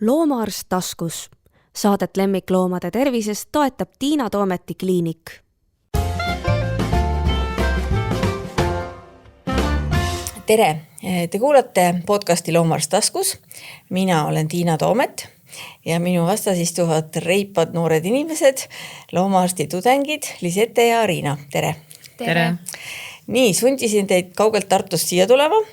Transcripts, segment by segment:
Loomaarst taskus. Saadet lemmikloomade tervisest toetab Tiina Toometi kliinik. Tere! Te kuulate podcasti Loomaarst taskus. Mina olen Tiina Toomet ja minu vastas istuvad reipad noored inimesed, loomaarsti tudengid Lisette ja Riina. Tere! Tere! Nii, sundisin teid kaugelt Tartust siia tulema.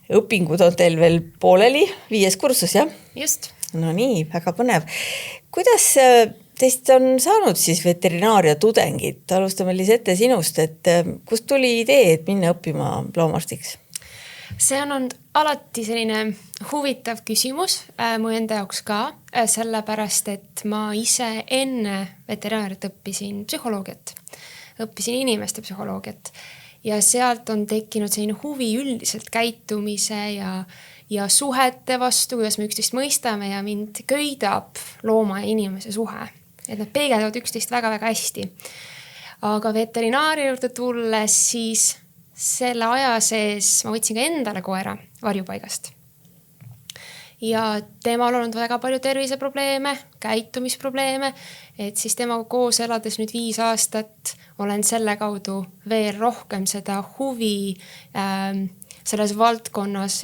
Õpingud on teil veel pooleli, 5. kursus, jah? Just. No nii, väga põnev. Kuidas teist on saanud siis veterinaaria tudengid? Alustame Lisette sinust, et kust tuli idee, et minna õppima loomaarstiks? See on olnud alati selline huvitav küsimus mu enda jaoks ka, sellepärast, et ma ise enne veterinaariat õppisin psühholoogiat. Õppisin inimeste psühholoogiat ja sealt on tekkinud selline huvi üldiselt käitumise ja suhete vastu, kuidas me üksteist mõistame ja mind köidab looma ja inimese suhe. Et nad peegeldavad üksteist väga-väga hästi. Aga veterinaaria juurde tulles siis selle aja sees ma võtsin ka endale koera varjupaigast. Ja temal on olnud väga palju terviseprobleeme, käitumisprobleeme, et siis temaga koos elades nüüd 5 aastat olen selle kaudu veel rohkem seda huvi selles valdkonnas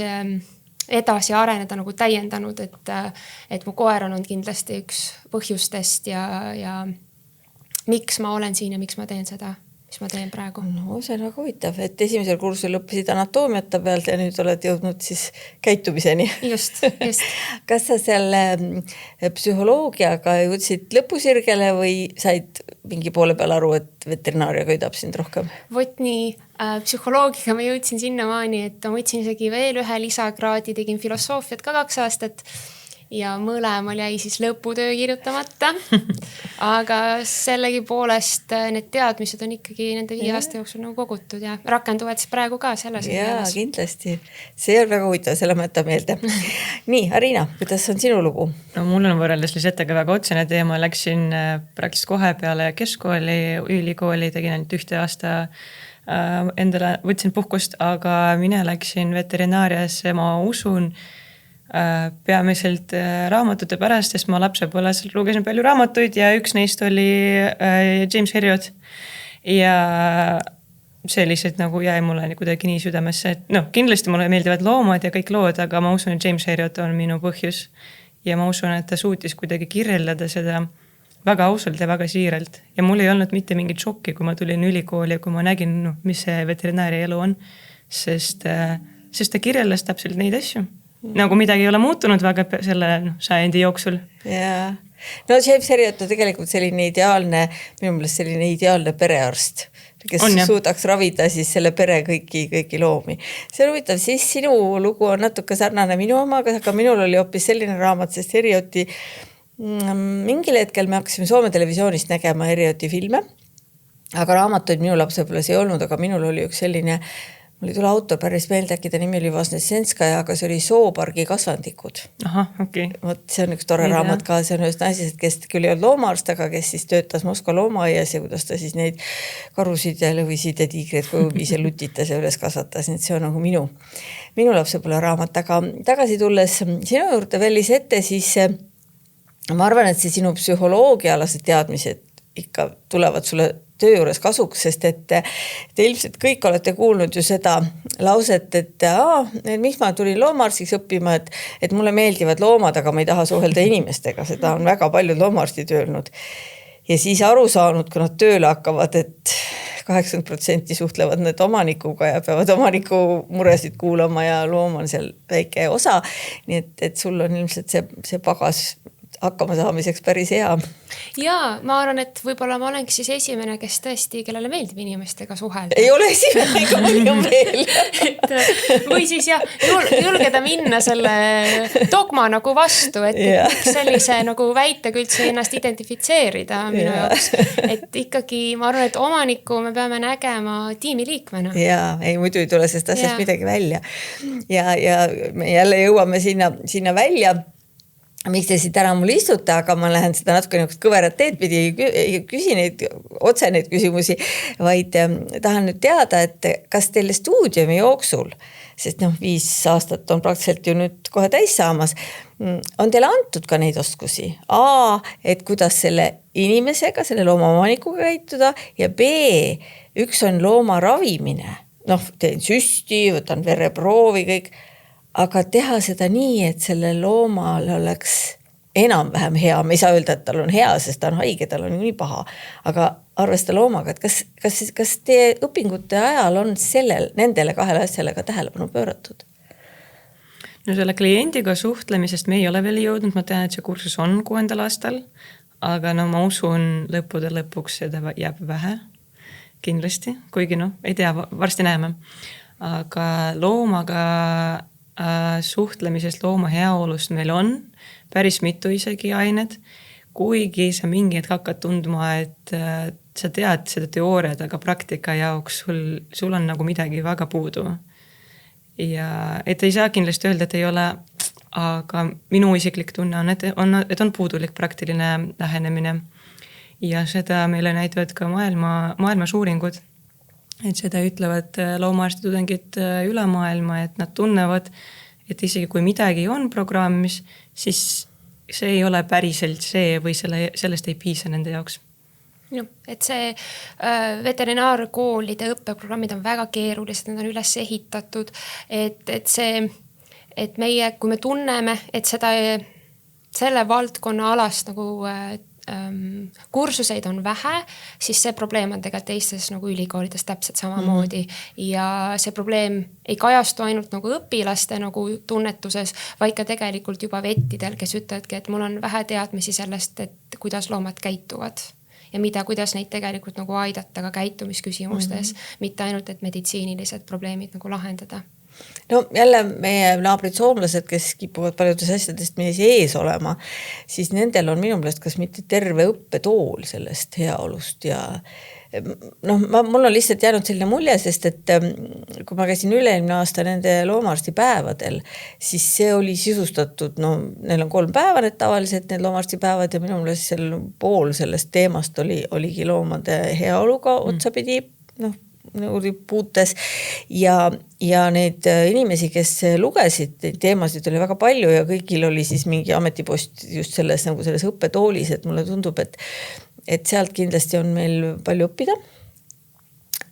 edasi areneda nagu täiendanud, et mu koer on olnud kindlasti üks põhjustest ja miks ma olen siin ja miks ma teen seda, mis ma teen praegu. No see on väga huvitav, et esimesel kursusel õppisid anatoomiata pealt ja nüüd oled jõudnud siis käitumiseni. Just. Kas sa selle psühholoogiaga jõudsid lõpusirgele või said mingi poole peal aru, et veterinaaria köidab sind rohkem? Vot nii, psühholoogiga ma jõudsin sinnamaani, et ma võtsin isegi veel ühe lisakraadi, tegin filosoofiat ka 2 aastat ja mõlemal jäi siis lõputöö kirjutamata. Aga sellegi poolest need teadmised on ikkagi nende 5 aasta jooksul nagu kogutud ja rakenduvad siis praegu ka selles. Jaa, kindlasti. See on väga huvitav, selle mõtta meelde. Nii, Arina, kuidas on sinu lugu? No mul on võrreldes Lisettega väga otsene teema. Läksin praktiliselt kohe peale keskkooli, ülikooli, tegin ainult 1 aasta endale, võtsin puhkust, aga mina läksin veterinaariasse, ma usun, peamiselt raamatute pärast, sest ma lapsepõlves lugesin palju raamatuid ja üks neist oli James Herriot ja see lihtsalt nagu jäi mulle kuidagi nii südamesse, et kindlasti mulle meeldivad loomad ja kõik lood, aga ma usun, et James Herriot on minu põhjus ja ma usun, et ta suutis kuidagi kirjeldada seda väga ausalt ja väga siiralt ja mul ei olnud mitte mingit šokki, kui ma tulin ülikooli ja kui ma nägin, mis see veterinaaria elu on, sest ta kirjeldas täpselt neid asju. Nagu midagi ei ole muutunud väga selle sajandi jooksul. Jaa. No James Herriot on tegelikult selline ideaalne, minu meelest selline ideaalne perearst, kes suudaks ravida siis selle pere kõiki loomi. See on huvitav, siis sinu lugu on natuke sarnane minu omaga, aga minul oli hoopis selline raamat, sest Herrioti mingil hetkel me hakkasime Soome televisioonist nägema Herrioti filme, aga raamatuid minu lapsepõlves ei olnud, aga minul oli üks selline, mul ei tule autor päris meelde, äkki ta nimi oli Vasnesenskaja, aga see oli Soopargi kasvandikud. Aha, okei. Vot see on üks tore raamat ka, see on ühest naisest, kes küll ei olnud loomaarst, aga kes siis töötas Moskva loomaaias ja kuidas ta siis neid karusid ja lõvisid ja tiigreid kui ise lutitas ja üles kasvatas, nii et see on nagu minu lapsepõlve raamat, aga tagasi tulles sinu juurde veel Lisette, siis ma arvan, et see sinu psühholoogialased teadmised ikka tulevad sulle töö juures kasuks, sest et te ilmselt kõik olete kuulnud ju seda lauset, et miks ma tulin loomaarstiks õppima, et mulle meeldivad loomad, aga ma ei taha suhelda inimestega, seda on väga paljud loomaarstid öelnud. Ja siis aru saanud, kui nad tööle hakkavad, et 80% suhtlevad need omanikuga ja peavad omaniku muresid kuulama ja loom on seal väike osa, nii et sul on ilmselt see pagas hakkama saamiseks päris hea. Jaa, ma arvan, et võib-olla ma olengi siis esimene, kes tõesti, kellele meeldib inimestega suhelda. Ei ole esimene, kui mõni on veel. Või siis julgeda minna selle dogma nagu vastu, et sellise nagu väitega üldse ennast identifitseerida minu jaoks. Et ikkagi, ma arvan, et omaniku me peame nägema tiimiliikmena. Jaa, ei muidu ei tule sest asjast midagi välja. Ja me jälle jõuame sinna välja. Miks te siit ära mul istute, aga ma lähen seda natuke kõverat teed pidi, ei küsi otse neid küsimusi, vaid tahan nüüd teada, et kas teile stuudiumi jooksul sest 5 aastat on praktiliselt ju nüüd kohe täis saamas, on teile antud ka neid oskusi? A, et kuidas selle inimesega, selle loomaomanikuga käituda ja B, üks on looma ravimine, teen süsti, võtan vereproovi, kõik, aga teha seda nii, et selle loomal oleks enam-vähem hea, me ei saa öelda, et tal on hea, sest ta on haige, tal on nii paha, aga arvesta loomaga, et kas teie õpingute ajal on nendele 2 asjale ka tähelepanu pööratud? No selle kliendiga suhtlemisest me ei ole veel jõudnud, ma tean, et see kursus on 6. aastal, aga ma usun lõppude lõpuks seda jääb vähe, kindlasti, kuigi ei tea, varsti näeme. Aga loomaga suhtlemisest, looma heaolust meil on päris mitu isegi ained, kuigi sa mingi hetk hakkad tundma, et sa tead seda teooriat, aga praktika jaoks sul on nagu midagi väga puudu. Ja et ei saa kindlasti öelda, et ei ole, aga minu isiklik tunne on, et on puudulik praktiline lähenemine. Ja seda meile näitavad ka maailmas uuringud, et seda ütlevad loomaarsti tudengid üle maailma, et nad tunnevad, et isegi kui midagi on programmis, siis see ei ole päriselt see või sellest ei piisa nende jaoks. Et see veterinaarkoolide õppeprogrammid on väga keerulised, need on üles ehitatud, et meie, kui me tunneme, et selle valdkonna alast nagu kursuseid on vähe, siis see probleem on tegelikult teistes nagu ülikoolides täpselt samamoodi ja see probleem ei kajastu ainult nagu õpilaste nagu tunnetuses, vaid ka tegelikult juba vettidel, kes ütlevadki, et mul on vähe teadmisi sellest, et kuidas loomad käituvad ja kuidas neid tegelikult nagu aidata ka käitumisküsimustes, mitte ainult, et meditsiinilised probleemid nagu lahendada. No jälle meie naabrid soomlased, kes kipuvad paljudes asjadest meie ees olema, siis nendel on minu meelest kas mitte terve õppetool sellest heaolust ja mul on lihtsalt jäänud selline mulje, sest et kui ma käisin üle-eelmine aasta nende loomaarstipäevadel, siis see oli sisustatud, neil on 3 päeva need tavaliselt need loomaarstipäevad ja minu meelest pool sellest teemast oligi loomade heaoluga otsapidi, puutes ja neid inimesi, kes lugesid, neid teemasid oli väga palju ja kõigil oli siis mingi ametipost just selles õppetoolis, et mulle tundub, et sealt kindlasti on meil palju õppida.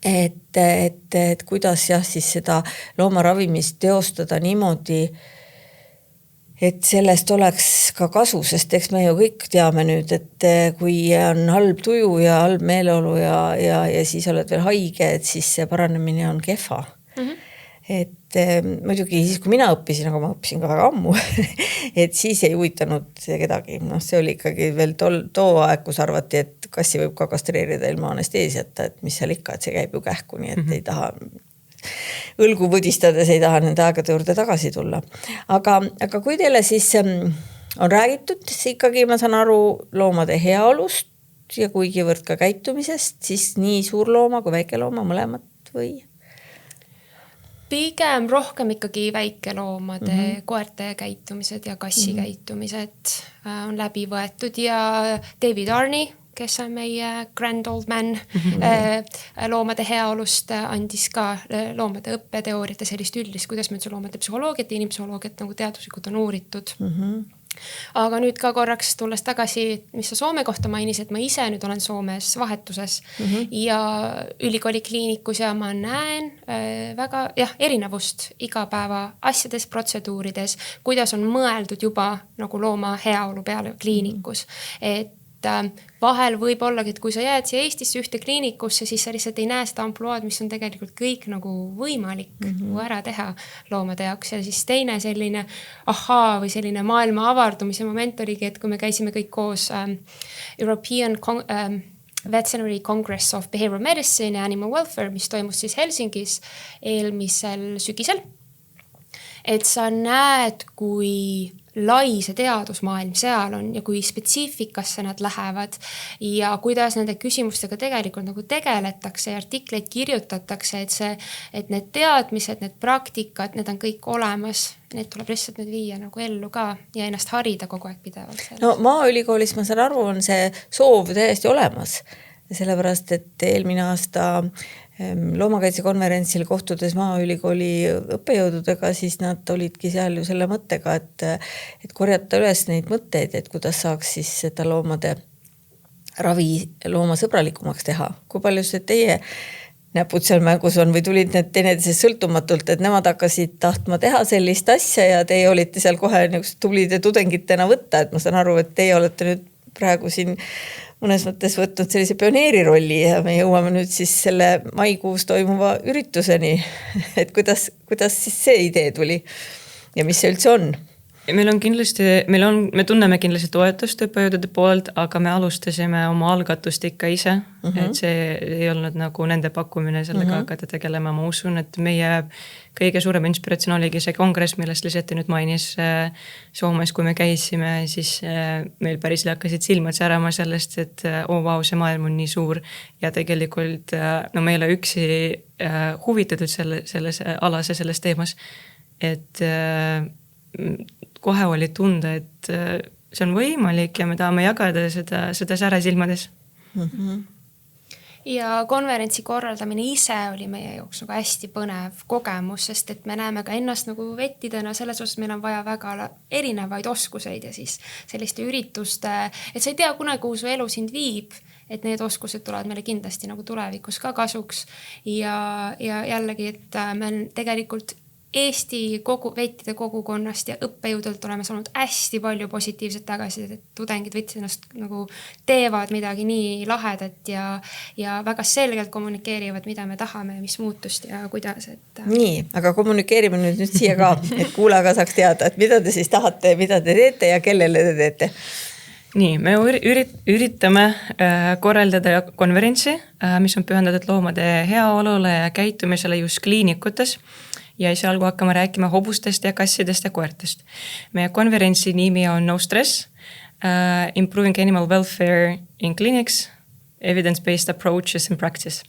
Et kuidas siis seda loomaravimist teostada niimoodi, et sellest oleks ka kasu, sest eks me ju kõik teame nüüd, et kui on halb tuju ja halb meeleolu ja siis oled veel haige, et siis see paranemine on kehva. Et muidugi siis, kui mina õppisin, aga ma õppisin ka väga ammu, et siis ei huvitanud see kedagi. See oli ikkagi veel too aeg, kus arvati, et kassi võib ka kastreerida ilma anesteesiata, et mis seal ikka, et see käib ju kähku, nii et ei taha õlgu võdistades ei taha nende aegade juurde tagasi tulla. Aga kui teile siis on räägitud, siis ikkagi ma saan aru loomade heaolust ja kuigivõrd ka käitumisest, siis nii suurlooma kui väikelooma mõlemat või? Pigem rohkem ikkagi väikeloomade koerte käitumised ja kassi käitumised on läbi võetud ja David Arney, kes on meie grand old man loomade heaolust, andis ka loomade õppeteooriate sellist üldist, kuidas me loomade psühholoogiat ja inimpsühholoogiat nagu teaduslikult on uuritud. Aga nüüd ka korraks tulles tagasi, mis sa Soome kohta mainisid, ma ise nüüd olen Soomes vahetuses ja ülikooli kliinikus ja ma näen väga erinevust igapäeva asjades, protseduurides, kuidas on mõeldud juba nagu looma heaolu peale kliinikus, et vahel võib ollagi, et kui sa jääd siia Eestisse ühte kliinikusse, siis sa lihtsalt ei näe seda ampluaad, mis on tegelikult kõik nagu võimalik ära teha loomade jaoks. Ja siis teine selline või selline maailma avardumise moment oligi, et kui me käisime kõik koos European Veterinary Congress of Behavioral Medicine ja Animal Welfare, mis toimus siis Helsingis eelmisel sügisel, et sa näed, kui lai see teadusmaailm seal on ja kui spetsiifikasse nad lähevad ja kuidas nende küsimustega tegelikult nagu tegeletakse ja artikleid kirjutatakse, et need teadmised, need praktikad, need on kõik olemas. Need tuleb lihtsalt nüüd viia nagu ellu ka ja ennast harida kogu aeg pidevalt. No Maaülikoolis, ma saan aru, on see soov täiesti olemas. Sellepärast, et eelmine aasta loomakaitsekonverentsil kohtudes Maaülikooli õppejõududega, siis nad olidki seal ju selle mõttega, et korjata üles neid mõtteid, et kuidas saaks siis seda loomade ravi loomasõbralikumaks teha. Kui palju see teie näpud seal mängus on või tulid need teineteisest sõltumatult, et nemad hakkasid tahtma teha sellist asja ja teie olite seal kohe tublide tudengitena võtta, et ma saan aru, et teie olete nüüd praegu siin mõnes mõttes võtnud sellise pioneeri rolli ja me jõuame nüüd siis selle maikuus toimuva ürituseni, et kuidas siis see idee tuli ja mis see üldse on? Meil on kindlasti, me tunneme kindlasti toetust õppejõudude poolt, aga me alustasime oma algatust ikka ise, et see ei olnud nagu nende pakkumine sellega hakata tegelema, ma usun, et meie kõige suurem inspiratsioon oligi see kongress, millest Lisette nüüd mainis Soomes, kui me käisime, siis meil päris hakkasid silmad särama sellest, et vau, see maailm on nii suur ja tegelikult no me ei ole üksi huvitatud selles alas ja selles teemas, et kohe oli tunda, et see on võimalik ja me tahame jagada seda säre silmades. Ja konverentsi korraldamine ise oli meie jaoks nagu hästi põnev kogemus, sest et me näeme ka ennast nagu vettidena, selles osas meil on vaja väga erinevaid oskuseid ja siis selliste ürituste, et sa ei tea kunagi, kuhu su elu sind viib, et need oskused tulevad meile kindlasti nagu tulevikus ka kasuks ja jällegi, et meil tegelikult Eesti vettide kogukonnast ja õppejõudult oleme saanud hästi palju positiivset tagasi, et tudengid võtsid ennast nagu teevad midagi nii lahedat ja väga selgelt kommunikeerivad, mida me tahame ja mis muutust ja kuidas. Nii, aga kommunikeerime nüüd siia ka, et kuulajaga saaks teada, et mida te siis tahate, mida te teete ja kellele te teete? Nii, me üritame korraldada konverentsi, mis on pühendatud loomade heaolule ja käitumisele just kliinikutes. Ja esialgu hakkame rääkima hobustest ja kassidest ja koertest. Meie konverentsi nimi on No Stress, Improving Animal Welfare in Clinics, Evidence-Based Approaches and Practice.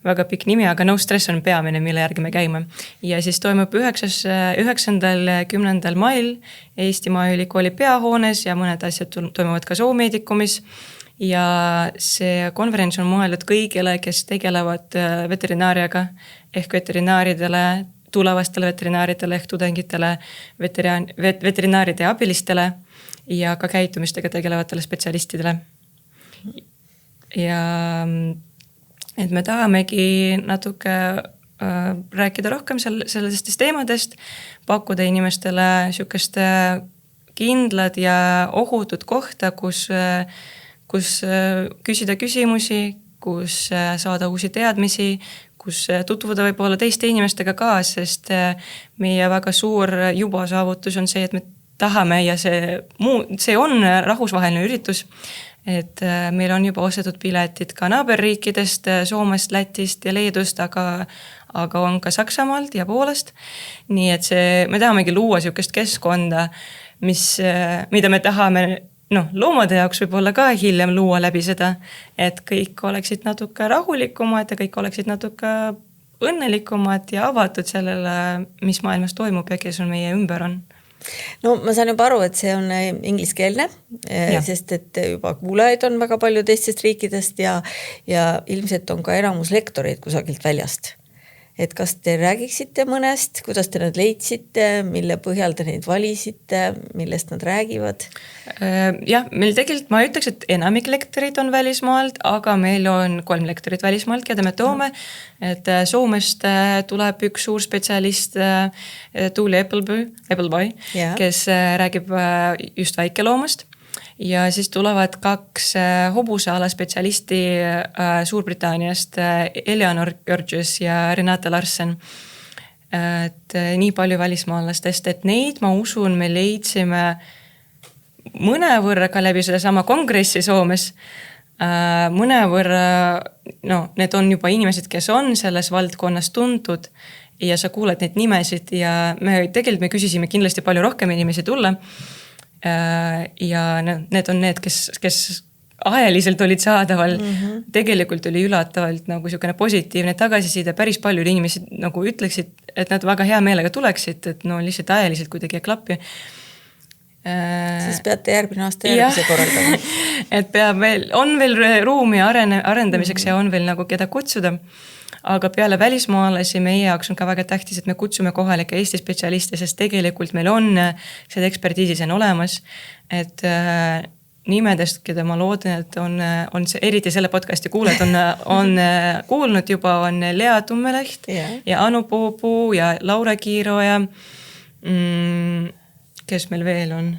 Väga pikk nimi, aga No Stress on peamine, mille järgi me käime. Ja siis toimub 9.–10. mail Eesti Maaülikooli peahoones ja mõned asjad toimuvad ka Zoomeedikumis. Ja see konverents on mõeldud kõigile, kes tegelevad veterinaariaga ehk veterinaaridele, tulevastele veterinaaridele ehk tudengitele, veterinaaride abilistele ja ka käitumistega tegelevatele spetsialistidele. Ja et me tahamegi natuke rääkida rohkem sellistest teemadest, pakkuda inimestele sükest kindlad ja ohutud kohta, kus küsida küsimusi, kus saada uusi teadmisi, kus tutvuda võib-olla teiste inimestega ka, sest meie väga suur juba saavutus on see, et me tahame ja see on rahvusvaheline üritus, et meil on juba ostetud piletid ka naaberriikidest, Soomest, Lätist ja Leedust, aga on ka Saksamaalt ja Poolast. Nii et me tahamegi luua sükest keskkonda, mida me tahame loomade jaoks võib-olla ka hiljem luua läbi seda, et kõik oleksid natuke rahulikumad ja kõik oleksid natuke õnnelikumad ja avatud sellele, mis maailmas toimub ja kes on meie ümber on. No ma saan juba aru, et see on ingliskeelne, sest et juba kuulajaid on väga palju teistest riikidest ja ilmselt on ka enamus lektoreid kusagilt väljast. Et kas te räägiksite mõnest, kuidas te nad leidsite, mille põhjal te neid valisite, millest nad räägivad? Jah, meil tegelikult ma ütleks, et enamik lektorid on välismaalt, aga meil on 3 lektorit välismaalt, keda me toome. Et Soomest tuleb üks suur spetsialist Tuuli Appleby, kes räägib just väikeloomast. Ja siis tulevad 2 hobuseala spetsialisti Suurbritanniast, Eleanor Georges ja Renate Larsen. Et nii palju välismaalastest, et neid, ma usun, me leidsime mõnevõrra ka läbi seda sama kongressi Soomes. Mõnevõrra, need on juba inimesed, kes on selles valdkonnas tuntud ja sa kuuled neid nimesid ja me küsisime kindlasti palju rohkem inimesi tulla. Ja need on need, kes ajaliselt olid saadaval, tegelikult oli üllatavalt nagu selline positiivne tagasiside, päris palju inimesi nagu ütleksid, et nad väga hea meelega tuleksid, et lihtsalt ajaliselt kuidagi ei klappi. Siis peate järgmine aasta järgmise korraldama. Et on veel ruumi arendamiseks ja on veel nagu keda kutsuda. aga peale välismaalasi meie jaoks on ka väga tähtis, et me kutsume kohalikke Eesti spetsialiste, sest tegelikult meil on seda ekspertiisis on olemas, et nimedest, keda ma loodan, et on see, eriti selle podcasti kuulajad on kuulnud juba, on Lea Tummeleht ja Anu Poopuu ja Laura Kiiro ja kes meil veel on?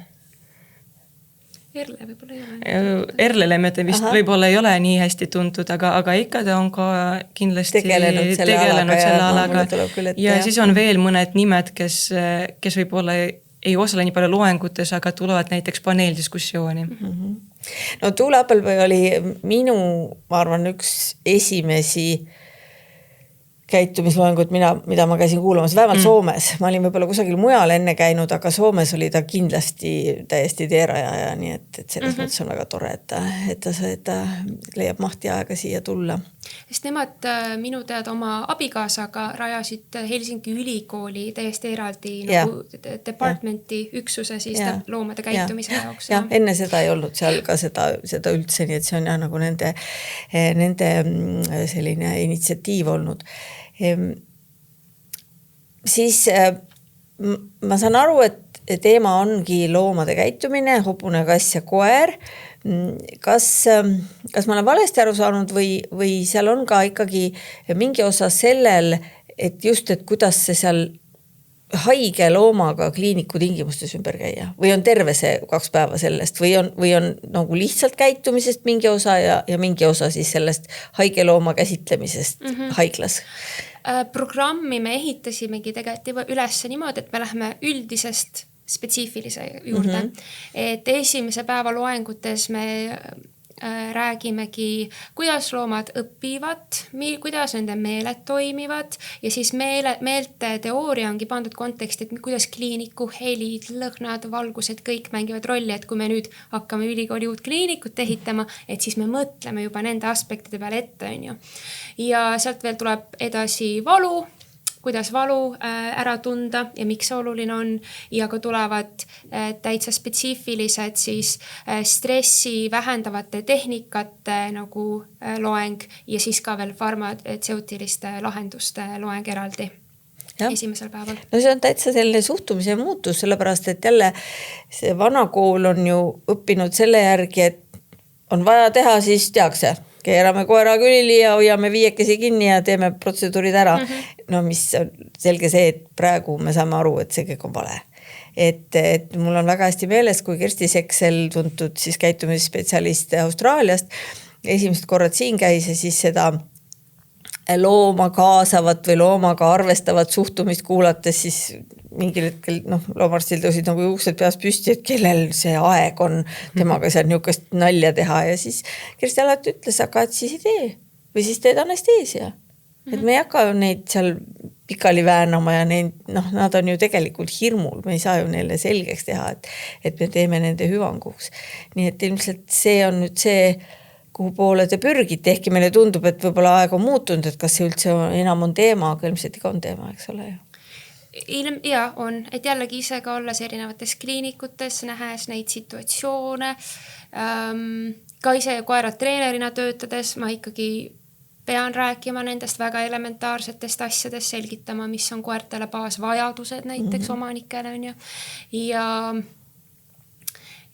Erle võib-olla ei ole. Erlele me vist võib-olla ei ole nii hästi tuntud, aga ikka ta on ka kindlasti tegelenud selle alaga. Ja siis on veel mõned nimed, kes võib-olla ei osale nii palju loengutes, aga tulevad näiteks paneeldiskussiooni. No Tuule Appelpõi oli minu, ma arvan, üks esimesi käitumisloengut, mida ma käisin kuulamas, vähemalt Soomes. Ma olin võib-olla kusagil mujal enne käinud, aga Soomes oli ta kindlasti täiesti teeraja ja nii, et selles mõttes on väga tore, et ta leiab mahti aega siia tulla. Sest nemad minu tead oma abikaasaga rajasid Helsingi ülikooli täiesti eraldi nagu departmenti üksuse siis loomade käitumise jaoks. Ja enne seda ei olnud seal ka seda üldse, nii et see on nagu nende selline initsiatiiv olnud. Siis ma saan aru, et teema ongi loomade käitumine, hobune, kass ja koer. Kas ma olen valesti aru saanud või seal on ka ikkagi mingi osa sellel, et kuidas see seal haige loomaga kliiniku tingimustes ümber käia või on terve see 2 päeva sellest või on nagu lihtsalt käitumisest mingi osa ja mingi osa siis sellest haige looma käsitlemisest haiglas? Programmi me ehitasimegi tegelikult üles niimoodi, et me läheme üldisest spetsiifilise juurde. Et esimese päeva loengutes me räägimegi, kuidas loomad õpivad, kuidas nende meeled toimivad ja siis meelte teooria ongi pandud konteksti, et kuidas kliiniku helid, lõhnad, valgused, kõik mängivad rolli, et kui me nüüd hakkame ülikooli uut kliinikut ehitama, et siis me mõtleme juba nende aspektide peale ette, on ju. Ja sealt veel tuleb edasi valu, kuidas valu ära tunda ja miks see oluline on ja ka tulevad täitsa spetsiifilised siis stressi vähendavate tehnikate nagu loeng ja siis ka veel farmatseutiliste lahenduste loeng eraldi esimesel päeval. No see on täitsa selline suhtumise muutus, sellepärast et jälle see vana kool on ju õppinud selle järgi, et on vaja teha, siis tehakse. Keerame koera külili ja hoiame 5 kinni ja teeme protseduurid ära. No mis on selge see, et praegu me saame aru, et see kõik on vale. Et mul on väga hästi meeles, kui Kersti Seksel tuntud siis käitumisspetsialist Austraaliast esimesed korrad siin käis ja siis seda looma kaasavat või loomaga arvestavat suhtumist kuulates siis mingil hetkel loomarstil tõusid nagu juuksed peas püsti, et kellel see aeg on temaga seal niukest nalja teha ja siis Kersti alati ütles, aga et siis ei tee või siis teed anesteesia. Et me ei hakka neid seal pikali väänama ja nad on ju tegelikult hirmul, me ei saa ju neile selgeks teha, et me teeme nende hüvanguks. Nii et ilmselt see on nüüd see, kuhu poole te pürgite, ehkki meile tundub, et võib-olla aeg on muutunud, et kas see üldse enam on teema, aga ilmselt ikka on teema, eks ole ju. Ja on, et jällegi ise ka olles erinevates kliinikutes, nähes neid situatsioone, ka ise koerad treenerina töötades ma ikkagi pean rääkima nendest väga elementaarsetest asjadest, selgitama, mis on koertele baasvajadused näiteks omanikele on ju.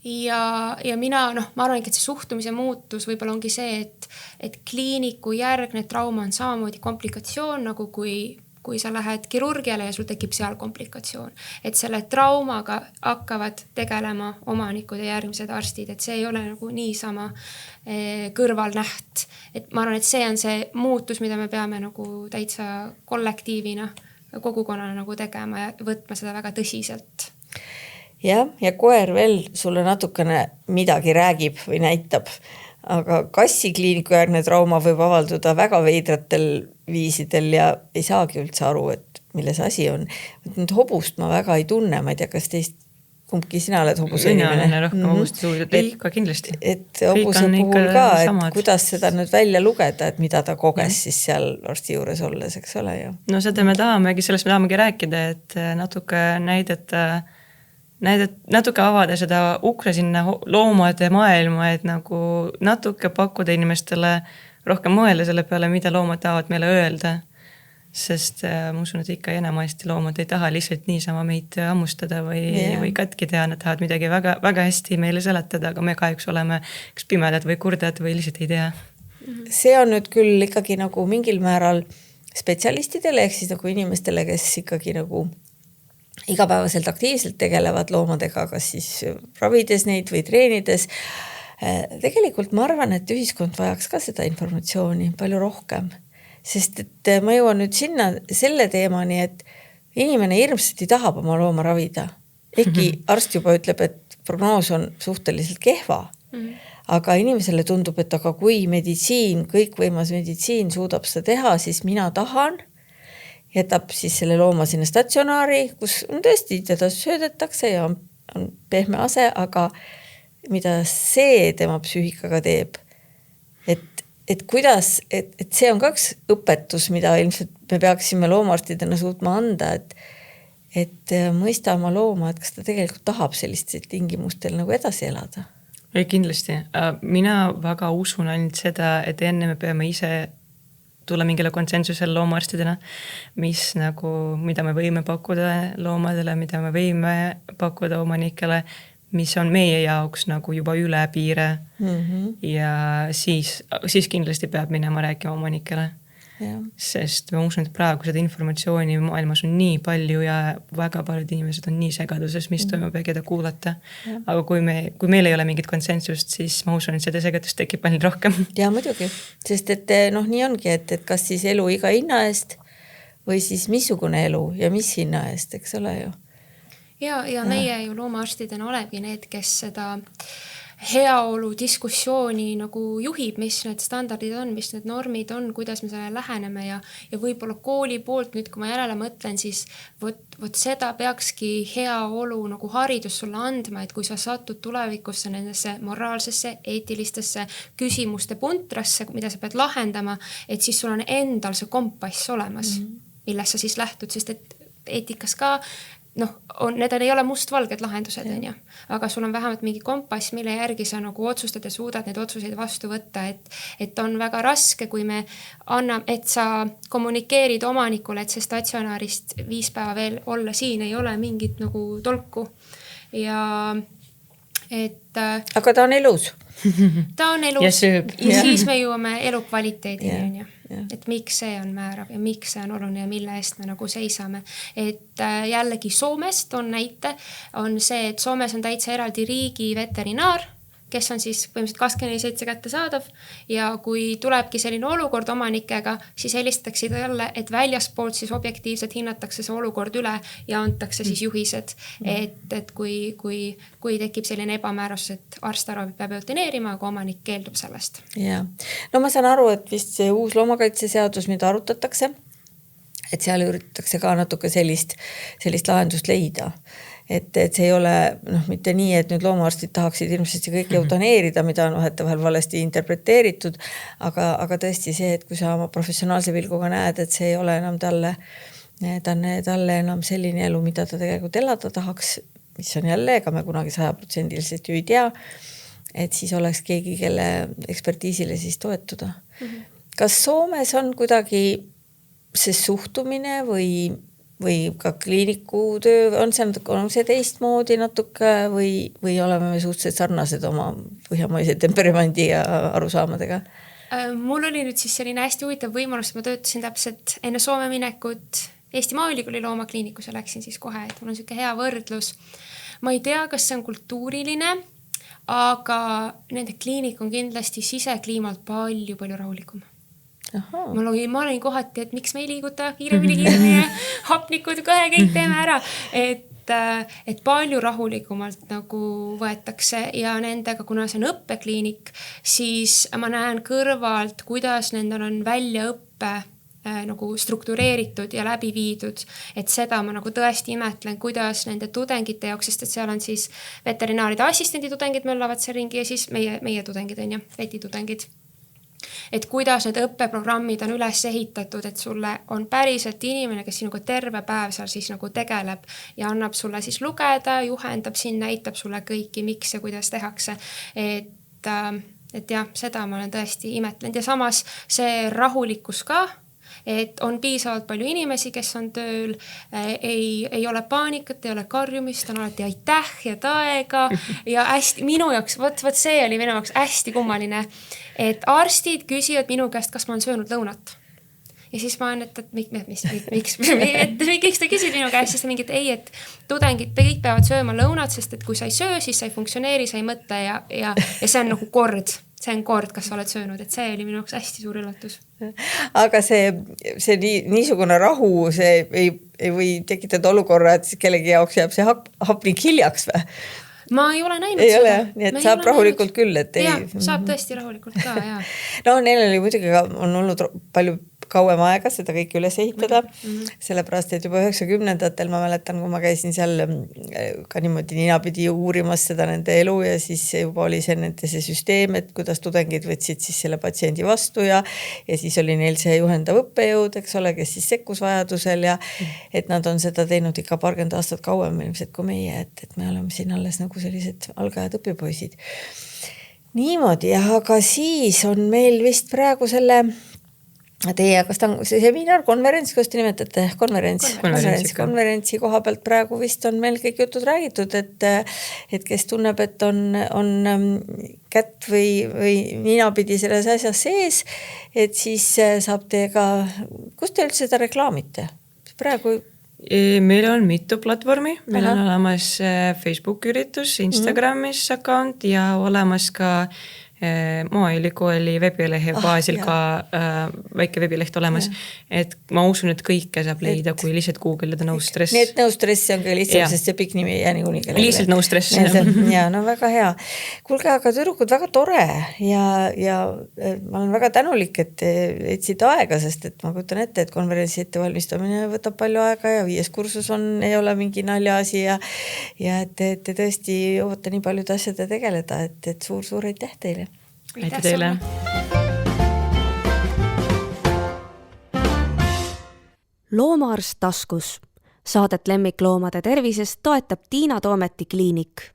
Ja mina, ma arvan, et see suhtumise muutus võib-olla ongi see, et kliiniku järgne trauma on samamoodi komplikatsioon, nagu kui sa lähed kirurgiale ja sul tekib seal komplikatsioon. Et selle traumaga hakkavad tegelema omanikud ja järgmised arstid, et see ei ole nagu niisama kõrvalnäht. Et ma arvan, et see on see muutus, mida me peame nagu täitsa kollektiivina, kogukonnana nagu tegema ja võtma seda väga tõsiselt. Ja koer veel sulle natukene midagi räägib või näitab, aga kassi kliiniku järgne trauma võib avalduda väga veidratel viisidel ja ei saagi üldse aru, et milles asi on. Nüüd hobust ma väga ei tunne, ma ei tea, kas teist kumbki sina oled hobuse inimene? Mina olen rohkem hobuste suuri, ei ikka kindlasti. Et hobuse puhul ka, et kuidas seda nüüd välja lugeda, et mida ta koges siis seal arsti juures olles, eks ole ju? No seda me tahamegi, sellest me tahamegi rääkida, et natuke avada seda ukra sinna loomade maailma, et nagu natuke pakkuda inimestele rohkem mõelda selle peale, mida loomad tahavad meile öelda. Sest ma usun, et ikka enamasti loomad ei taha lihtsalt niisama meid hammustada või katki teha, nad tahavad midagi väga, väga hästi meile seletada, aga me kahjuks oleme kas pimedad või kurdad või lihtsalt ei tea. See on nüüd küll ikkagi nagu mingil määral spetsialistidele ehk siis nagu inimestele, kes ikkagi nagu igapäevaselt aktiivselt tegelevad loomadega, kas siis ravides neid või treenides. Tegelikult ma arvan, et ühiskond vajaks ka seda informatsiooni palju rohkem. Sest et ma jõuan nüüd sinna selle teemani, et inimene hirmsasti tahab oma looma ravida. Ehkki arst juba ütleb, et prognoos on suhteliselt kehva, aga inimesele tundub, et aga kui meditsiin, kõikvõimas meditsiin suudab seda teha, siis mina tahan, jätab siis selle looma sinna statsionaari, kus tõesti teda söödetakse ja on pehme ase, aga mida see tema psüühikaga teeb, et kuidas, et see on kaks õpetus, mida ilmselt me peaksime loomaarstidena suutma anda, et mõista oma looma, et kas ta tegelikult tahab sellistel tingimustel nagu edasi elada. Ei, kindlasti. Mina väga usun ainult seda, et enne me peame ise tulla mingile konsensusele loomaarstidena, mida me võime pakkuda loomadele, mida me võime pakkuda omanikele, mis on meie jaoks nagu juba üle piire ja siis kindlasti peab minema rääkima omanikele. Sest ma usun, et praegu seda informatsiooni maailmas on nii palju ja väga paljud inimesed on nii segaduses, mis toimub ja keda kuulata. Aga kui meil ei ole mingit konsensust, siis ma usun, et seda segadust tekib palju rohkem. Ja muidugi, sest et nii ongi, et kas siis elu iga hinna eest või siis missugune elu ja mis hinna eest, eks ole ju. Ja meie ju loomaarstidena olegi need, kes seda heaolu diskussiooni nagu juhib, mis need standardid on, mis need normid on, kuidas me selle läheneme ja võib-olla kooli poolt nüüd, kui ma järele mõtlen, siis võt seda peakski heaolu nagu haridus sulle andma, et kui sa satud tulevikusse nendesse moraalsesse, eetilistesse küsimuste puntrasse, mida sa pead lahendama, et siis sul on endal see kompass olemas, millest sa siis lähtud, sest et eetikas ka need ei ole mustvalged lahendused, aga sul on vähemalt mingi kompass, mille järgi sa nagu otsustad ja suudad neid otsuseid vastu võtta, et on väga raske, kui me et sa kommunikeerid omanikule, et see statsionaarist 5 päeva veel olla siin ei ole mingit nagu tolku ja aga ta on elus. Ta on elus ja siis me jõuame elukvaliteedini, et miks see on määrav ja miks see on oluline ja mille eest me nagu seisame. Et jällegi Soomest on näite, on see, et Soomes on täitsa eraldi riigi veterinaar, kes on siis põhimõtteliselt 24/7 kätte saadav ja kui tulebki selline olukord omanikega, siis helistatakse talle, et väljaspoolt siis objektiivselt hinnatakse see olukord üle ja antakse siis juhised, et kui tekib selline ebamäärus, et arst arvab, et peab eutineerima, aga omanik keeldub sellest. Ja. No ma saan aru, et vist see uus loomakaitseseadus, mida arutatakse, et seal üritatakse ka natuke sellist lahendust leida. Et see ei ole mitte nii, et nüüd loomaarstid tahaksid ilmselt kõik eutaneerida, mida on vahetevahel valesti interpreteeritud, aga tõesti see, et kui sa oma professionaalse pilguga näed, et see ei ole enam talle enam selline elu, mida ta tegelikult elada tahaks, mis on jälle, ega me kunagi 100% ju ei tea, et siis oleks keegi, kelle ekspertiisile siis toetuda. Kas Soomes on kuidagi see suhtumine või ka kliiniku töö, on see teistmoodi natuke või oleme me suhteliselt sarnased oma põhjamaise temperamendi ja arusaamadega? Mul oli nüüd siis selline hästi huvitav võimalus, ma töötasin täpselt enne Soome minekut Eesti Maaülikooli loomakliinikus ja läksin siis kohe, et mul on selline hea võrdlus. Ma ei tea, kas see on kultuuriline, aga nende kliinik on kindlasti sisekliimalt palju rahulikum. Ma olin kohati, et miks me ei liiguta kiiremini, hapnikud kohe kõik teeme ära, et palju rahulikumalt nagu võetakse ja nendega, kuna see on õppekliinik, siis ma näen kõrvalt, kuidas nendel on väljaõppe nagu struktureeritud ja läbi viidud, et seda ma nagu tõesti imetlen, kuidas nende tudengite jaoks, sest et seal on siis veterinaaride assistendi tudengid möllavad see ringi ja siis meie tudengid on vetitudengid. Et kuidas need õppeprogrammid on üles ehitatud, et sulle on päriselt inimene, kes sinuga terve päev seal siis nagu tegeleb ja annab sulle siis lugeda, juhendab siin, näitab sulle kõiki, miks ja kuidas tehakse. Et et jah, seda ma olen tõesti imetlenud ja samas see rahulikkus ka, et on piisavalt palju inimesi, kes on tööl, ei ole paanikat, ei ole karjumist, on alati aitäh ja taega ja hästi minu jaoks, võt see oli minu jaoks hästi kummaline, et arstid küsivad minu käest, kas ma olen söönud lõunat. Ja siis ma olen, et miks ta küsid minu käest, siis ta mingi, et ei, et tudengid kõik peavad sööma lõunat, sest et kui sa ei söö, siis sa ei funktsioneeri, sa ei mõtle ja see on nagu kord. See on kord, kas sa oled söönud, et see oli minu jaoks hästi suur üllatus. Aga see niisugune rahu, see ei või tekitada olukorra, et kellegi jaoks jääb see hapnik hiljaks või? Ma ei ole näinud ei ole, nii et saab rahulikult küll, et ei. Jah, saab tõesti rahulikult ka, jah. No neil oli muidugi on olnud palju kauem aega seda kõike üles ehitada, sellepärast, et juba 90-ndatel ma mäletan, kui ma käisin seal ka niimoodi ninapidi uurimas seda nende elu ja siis juba oli see süsteem, et kuidas tudengid võtsid siis selle patsiendi vastu ja siis oli neil see juhendav õppejõud, eks ole, kes siis sekkus vajadusel ja et nad on seda teinud ikka paarkümmend aastat kauem ilmselt kui meie, et me oleme siin alles nagu sellised algajad õpipoisid. Niimoodi, aga siis on meil vist praegu selle teie, kas ta on seminar, konverents, kuidas te nimetate? Konverentsi koha pealt praegu vist on meil kõik jutud räägitud, et kes tunneb, et on kätt või ninapidi selles asjas sees, et siis saab teiega, kus te üldse seda reklaamite? Praegu meil on mitu platvormi, meil on olemas Facebook üritus, Instagramis account ja olemas ka Maaülikooli veebilehe baasil ka väike veebileht olemas, et ma usun, et kõike saab leida, kui lihtsalt googleda No Stress. Nii et No Stress on kõige lihtsam, sest see pikk nimi ei jää niikuinii kellelegi. Lihtsalt No Stress. Ja, no väga hea. Kuulge, aga tüdrukud väga tore ja ma olen väga tänulik, et leidsid aega, sest et ma kujutan ette, et konverentsi ettevalmistamine võtab palju aega ja 5. kursus ei ole mingi naljaasi ja et te tõesti jõuate nii paljude asjade tegeleda, et suur aitäh teile. Aitäh teile. Loomaarst taskus. Saadet lemmikloomade tervisest toetab Tiina Toometi kliinik.